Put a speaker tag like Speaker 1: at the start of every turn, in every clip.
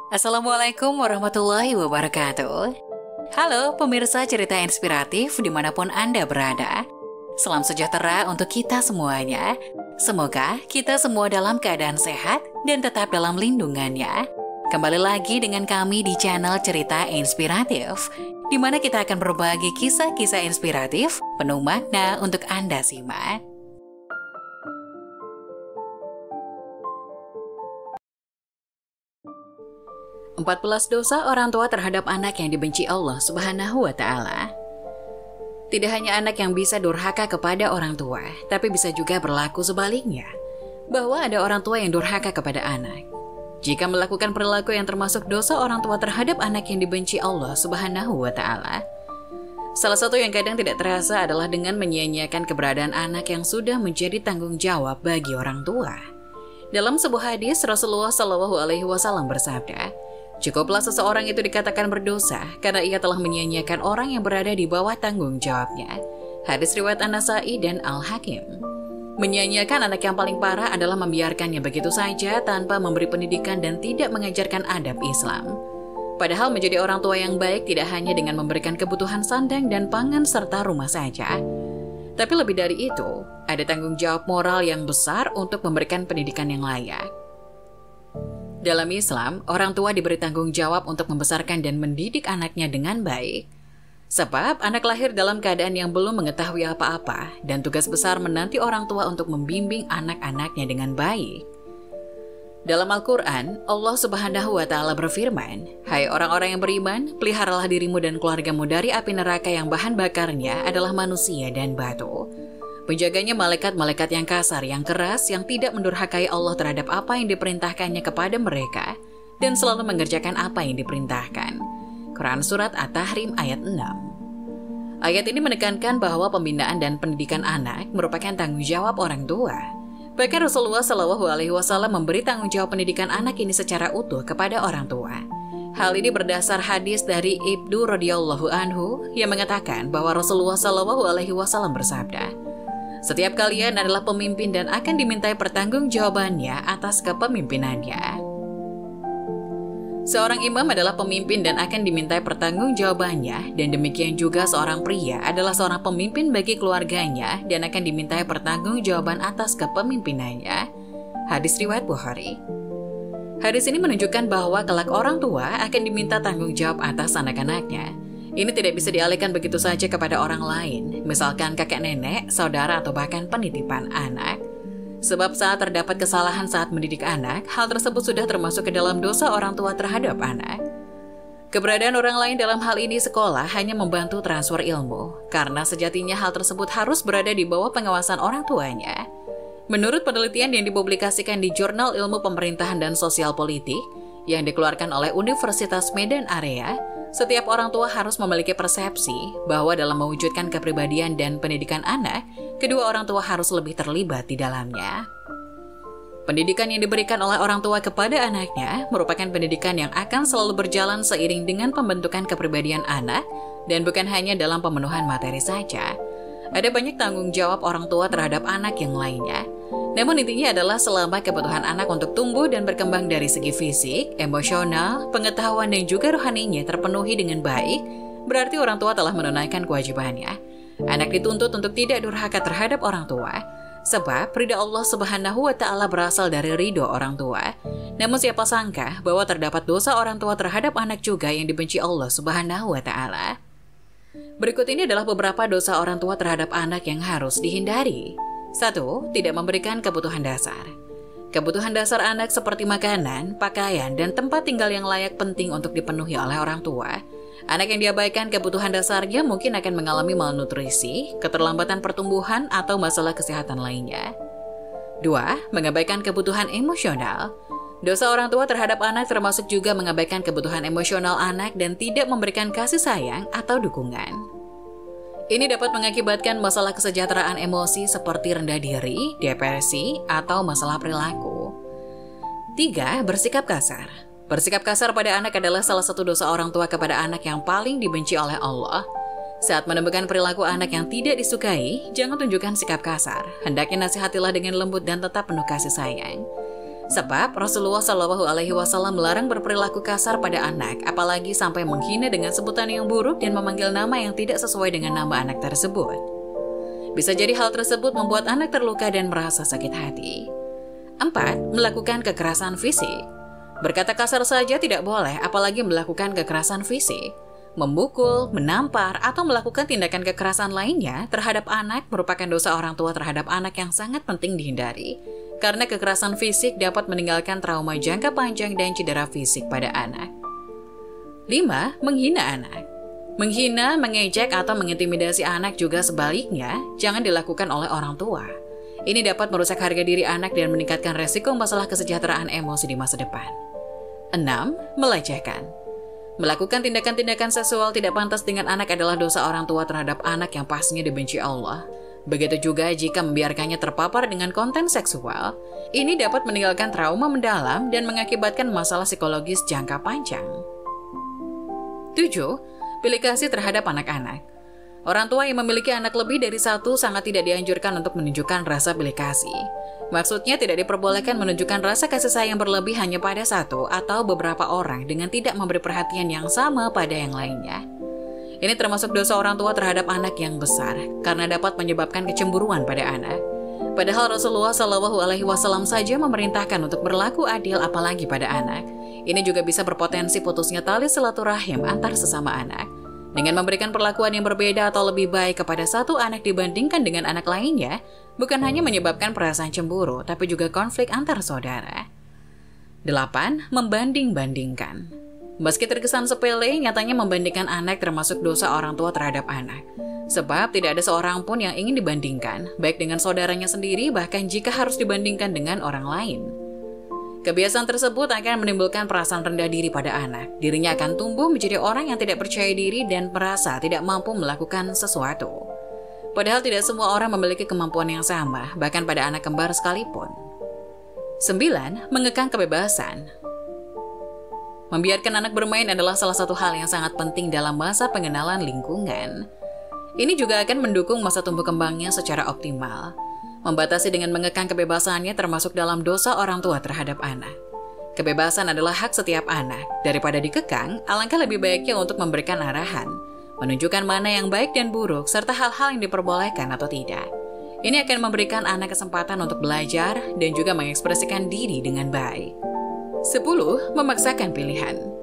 Speaker 1: Assalamualaikum warahmatullahi wabarakatuh. Halo pemirsa cerita inspiratif dimanapun Anda berada. Salam sejahtera untuk kita semuanya. Semoga kita semua dalam keadaan sehat dan tetap dalam lindungannya. Kembali lagi dengan kami di channel Cerita Inspiratif, di mana kita akan berbagi kisah-kisah inspiratif penuh makna untuk Anda simak. 14 dosa orang tua terhadap anak yang dibenci Allah Subhanahu wa Ta'ala. Tidak hanya anak yang bisa durhaka kepada orang tua, tapi bisa juga berlaku sebaliknya, bahwa ada orang tua yang durhaka kepada anak. Jika melakukan perilaku yang termasuk dosa orang tua terhadap anak yang dibenci Allah Subhanahu wa Ta'ala, salah satu yang kadang tidak terasa adalah dengan menyia-nyiakan keberadaan anak yang sudah menjadi tanggung jawab bagi orang tua. Dalam sebuah hadis, Rasulullah SAW bersabda, "Cukuplah seseorang itu dikatakan berdosa karena ia telah menyia-nyiakan orang yang berada di bawah tanggung jawabnya." Hadis riwayat An-Nasa'i dan Al-Hakim. Menyia-nyiakan anak yang paling parah adalah membiarkannya begitu saja tanpa memberi pendidikan dan tidak mengajarkan adab Islam. Padahal menjadi orang tua yang baik tidak hanya dengan memberikan kebutuhan sandang dan pangan serta rumah saja. Tapi lebih dari itu, ada tanggung jawab moral yang besar untuk memberikan pendidikan yang layak. Dalam Islam, orang tua diberi tanggung jawab untuk membesarkan dan mendidik anaknya dengan baik. Sebab anak lahir dalam keadaan yang belum mengetahui apa-apa, dan tugas besar menanti orang tua untuk membimbing anak-anaknya dengan baik. Dalam Al-Quran, Allah Subhanahu wa Ta'ala berfirman, "Hai orang-orang yang beriman, peliharalah dirimu dan keluargamu dari api neraka yang bahan bakarnya adalah manusia dan batu." Penjaganya malaikat-malaikat yang kasar, yang keras, yang tidak mendurhakai Allah terhadap apa yang diperintahkannya kepada mereka, dan selalu mengerjakan apa yang diperintahkan. Quran Surat At-Tahrim ayat 6. Ayat ini menekankan bahwa pembinaan dan pendidikan anak merupakan tanggung jawab orang tua. Bahkan Rasulullah SAW memberi tanggung jawab pendidikan anak ini secara utuh kepada orang tua. Hal ini berdasar hadis dari Ibnu radhiyallahu anhu yang mengatakan bahwa Rasulullah SAW bersabda, "Setiap kalian adalah pemimpin dan akan dimintai pertanggungjawabannya atas kepemimpinannya." Seorang imam adalah pemimpin dan akan dimintai pertanggungjawabannya, dan demikian juga seorang pria adalah seorang pemimpin bagi keluarganya dan akan dimintai pertanggungjawaban atas kepemimpinannya. Hadis riwayat Bukhari. Hadis ini menunjukkan bahwa kelak orang tua akan diminta tanggung jawab atas anak-anaknya. Ini tidak bisa dialihkan begitu saja kepada orang lain, misalkan kakek nenek, saudara, atau bahkan penitipan anak. Sebab saat terdapat kesalahan saat mendidik anak, hal tersebut sudah termasuk ke dalam dosa orang tua terhadap anak. Keberadaan orang lain dalam hal ini sekolah hanya membantu transfer ilmu, karena sejatinya hal tersebut harus berada di bawah pengawasan orang tuanya. Menurut penelitian yang dipublikasikan di Jurnal Ilmu Pemerintahan dan Sosial Politik, yang dikeluarkan oleh Universitas Medan Area, setiap orang tua harus memiliki persepsi bahwa dalam mewujudkan kepribadian dan pendidikan anak, kedua orang tua harus lebih terlibat di dalamnya. Pendidikan yang diberikan oleh orang tua kepada anaknya merupakan pendidikan yang akan selalu berjalan seiring dengan pembentukan kepribadian anak, dan bukan hanya dalam pemenuhan materi saja. Ada banyak tanggung jawab orang tua terhadap anak yang lainnya. Namun intinya adalah selama kebutuhan anak untuk tumbuh dan berkembang dari segi fisik, emosional, pengetahuan, dan juga rohaninya terpenuhi dengan baik, berarti orang tua telah menunaikan kewajibannya. Anak dituntut untuk tidak durhaka terhadap orang tua, sebab ridha Allah Subhanahu wa Ta'ala berasal dari ridho orang tua. Namun siapa sangka bahwa terdapat dosa orang tua terhadap anak juga yang dibenci Allah Subhanahu wa Ta'ala. Berikut ini adalah beberapa dosa orang tua terhadap anak yang harus dihindari. 1. Tidak memberikan kebutuhan dasar. Kebutuhan dasar anak seperti makanan, pakaian, dan tempat tinggal yang layak penting untuk dipenuhi oleh orang tua. Anak yang diabaikan kebutuhan dasarnya mungkin akan mengalami malnutrisi, keterlambatan pertumbuhan, atau masalah kesehatan lainnya. 2. Mengabaikan kebutuhan emosional. Dosa orang tua terhadap anak termasuk juga mengabaikan kebutuhan emosional anak dan tidak memberikan kasih sayang atau dukungan. Ini dapat mengakibatkan masalah kesejahteraan emosi seperti rendah diri, depresi, atau masalah perilaku. 3. Bersikap kasar. Bersikap kasar pada anak adalah salah satu dosa orang tua kepada anak yang paling dibenci oleh Allah. Saat menemukan perilaku anak yang tidak disukai, jangan tunjukkan sikap kasar. Hendaknya nasihatilah dengan lembut dan tetap penuh kasih sayang. Sebab Rasulullah Shallallahu Alaihi Wasallam melarang berperilaku kasar pada anak, apalagi sampai menghina dengan sebutan yang buruk dan memanggil nama yang tidak sesuai dengan nama anak tersebut. Bisa jadi hal tersebut membuat anak terluka dan merasa sakit hati. 4. Melakukan kekerasan fisik. Berkata kasar saja tidak boleh, apalagi melakukan kekerasan fisik. Memukul, menampar, atau melakukan tindakan kekerasan lainnya terhadap anak merupakan dosa orang tua terhadap anak yang sangat penting dihindari. Karena kekerasan fisik dapat meninggalkan trauma jangka panjang dan cedera fisik pada anak. 5. Menghina anak. Menghina, mengejek, atau mengintimidasi anak juga sebaliknya jangan dilakukan oleh orang tua. Ini dapat merusak harga diri anak dan meningkatkan resiko masalah kesejahteraan emosi di masa depan. 6. Melecehkan. Melakukan tindakan-tindakan seksual tidak pantas dengan anak adalah dosa orang tua terhadap anak yang pastinya dibenci Allah. Begitu juga jika membiarkannya terpapar dengan konten seksual, ini dapat meninggalkan trauma mendalam dan mengakibatkan masalah psikologis jangka panjang. 7. Pilih kasih terhadap anak-anak. Orang tua yang memiliki anak lebih dari satu sangat tidak dianjurkan untuk menunjukkan rasa pilih kasih. Maksudnya tidak diperbolehkan menunjukkan rasa kasih sayang berlebih hanya pada satu atau beberapa orang dengan tidak memberi perhatian yang sama pada yang lainnya. Ini termasuk dosa orang tua terhadap anak yang besar, karena dapat menyebabkan kecemburuan pada anak. Padahal Rasulullah Shallallahu Alaihi Wasallam saja memerintahkan untuk berlaku adil apalagi pada anak. Ini juga bisa berpotensi putusnya tali silaturahim antar sesama anak. Dengan memberikan perlakuan yang berbeda atau lebih baik kepada satu anak dibandingkan dengan anak lainnya, bukan hanya menyebabkan perasaan cemburu, tapi juga konflik antar saudara. 8. Membanding-bandingkan. Meski terkesan sepele, nyatanya membandingkan anak termasuk dosa orang tua terhadap anak. Sebab tidak ada seorang pun yang ingin dibandingkan, baik dengan saudaranya sendiri, bahkan jika harus dibandingkan dengan orang lain. Kebiasaan tersebut akan menimbulkan perasaan rendah diri pada anak. Dirinya akan tumbuh menjadi orang yang tidak percaya diri dan merasa tidak mampu melakukan sesuatu. Padahal tidak semua orang memiliki kemampuan yang sama, bahkan pada anak kembar sekalipun. 9. Mengekang kebebasan. Membiarkan anak bermain adalah salah satu hal yang sangat penting dalam masa pengenalan lingkungan. Ini juga akan mendukung masa tumbuh kembangnya secara optimal. Membatasi dengan mengekang kebebasannya termasuk dalam dosa orang tua terhadap anak. Kebebasan adalah hak setiap anak. Daripada dikekang, alangkah lebih baiknya untuk memberikan arahan, menunjukkan mana yang baik dan buruk, serta hal-hal yang diperbolehkan atau tidak. Ini akan memberikan anak kesempatan untuk belajar dan juga mengekspresikan diri dengan baik. 10. Memaksakan pilihan.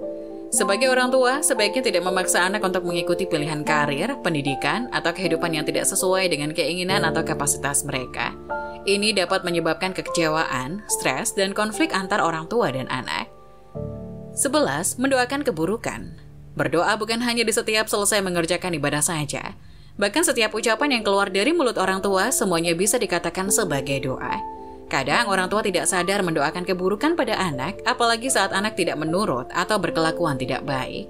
Speaker 1: Sebagai orang tua, sebaiknya tidak memaksa anak untuk mengikuti pilihan karir, pendidikan, atau kehidupan yang tidak sesuai dengan keinginan atau kapasitas mereka. Ini dapat menyebabkan kekecewaan, stres, dan konflik antar orang tua dan anak. 11. Mendoakan keburukan. Berdoa bukan hanya di setiap selesai mengerjakan ibadah saja. Bahkan setiap ucapan yang keluar dari mulut orang tua semuanya bisa dikatakan sebagai doa. Kadang orang tua tidak sadar mendoakan keburukan pada anak, apalagi saat anak tidak menurut atau berkelakuan tidak baik.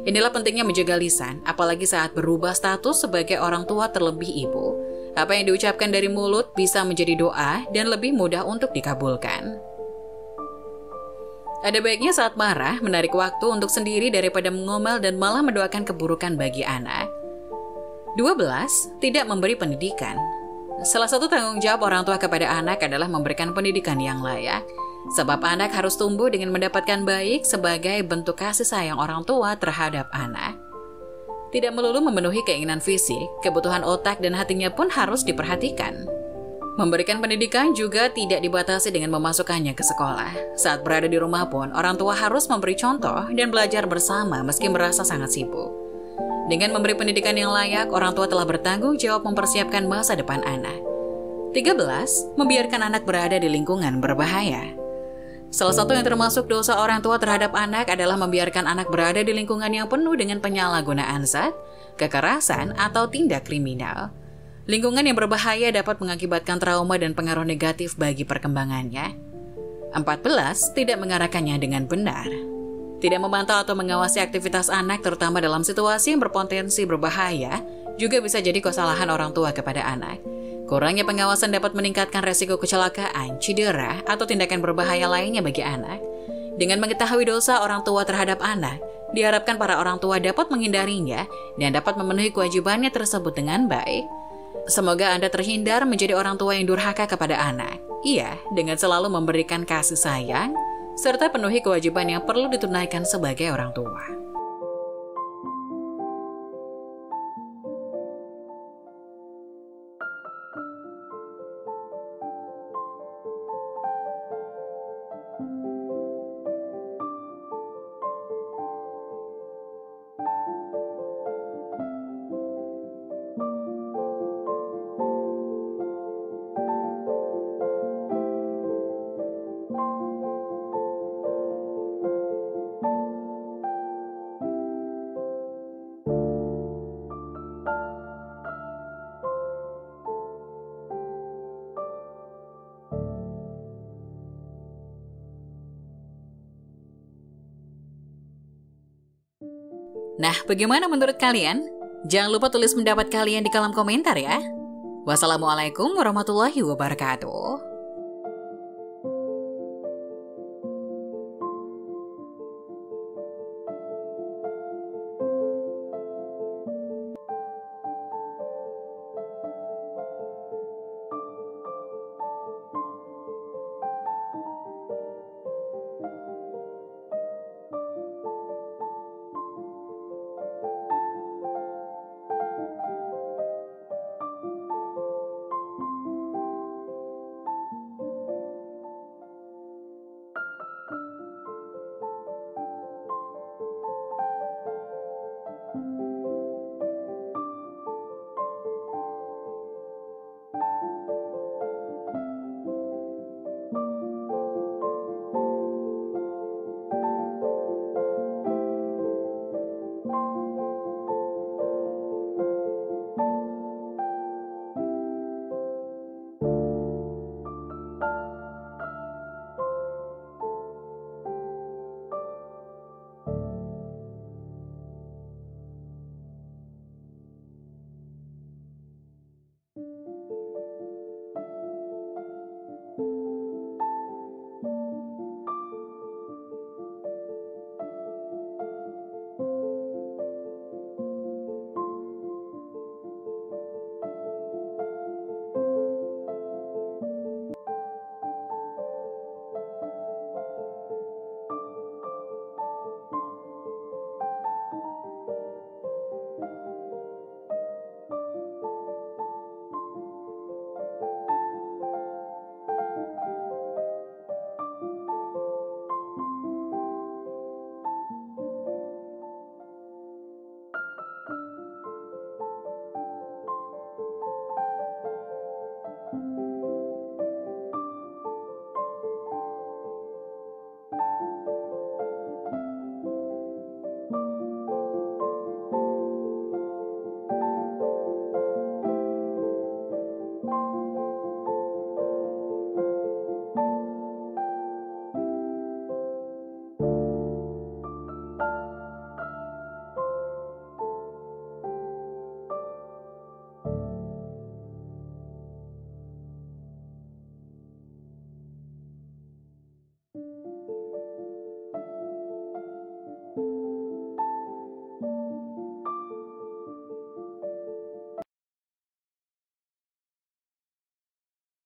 Speaker 1: Inilah pentingnya menjaga lisan, apalagi saat berubah status sebagai orang tua terlebih ibu. Apa yang diucapkan dari mulut bisa menjadi doa dan lebih mudah untuk dikabulkan. Ada baiknya saat marah, menarik waktu untuk sendiri daripada mengomel dan malah mendoakan keburukan bagi anak. 12. Tidak memberi pendidikan. Salah satu tanggung jawab orang tua kepada anak adalah memberikan pendidikan yang layak. Sebab anak harus tumbuh dengan mendapatkan baik sebagai bentuk kasih sayang orang tua terhadap anak. Tidak melulu memenuhi keinginan fisik, kebutuhan otak dan hatinya pun harus diperhatikan. Memberikan pendidikan juga tidak dibatasi dengan memasukkannya ke sekolah. Saat berada di rumah pun, orang tua harus memberi contoh dan belajar bersama meski merasa sangat sibuk. Dengan memberi pendidikan yang layak, orang tua telah bertanggung jawab mempersiapkan masa depan anak. 13. Membiarkan anak berada di lingkungan berbahaya. Salah satu yang termasuk dosa orang tua terhadap anak adalah membiarkan anak berada di lingkungan yang penuh dengan penyalahgunaan zat, kekerasan, atau tindak kriminal. Lingkungan yang berbahaya dapat mengakibatkan trauma dan pengaruh negatif bagi perkembangannya. 14. Tidak mengarahkannya dengan benar. Tidak memantau atau mengawasi aktivitas anak terutama dalam situasi yang berpotensi berbahaya juga bisa jadi kesalahan orang tua kepada anak. Kurangnya pengawasan dapat meningkatkan resiko kecelakaan, cedera, atau tindakan berbahaya lainnya bagi anak. Dengan mengetahui dosa orang tua terhadap anak, diharapkan para orang tua dapat menghindarinya dan dapat memenuhi kewajibannya tersebut dengan baik. Semoga Anda terhindar menjadi orang tua yang durhaka kepada anak. Iya, dengan selalu memberikan kasih sayang, serta penuhi kewajiban yang perlu ditunaikan sebagai orang tua. Nah, bagaimana menurut kalian? Jangan lupa tulis pendapat kalian di kolom komentar ya. Wassalamualaikum warahmatullahi wabarakatuh.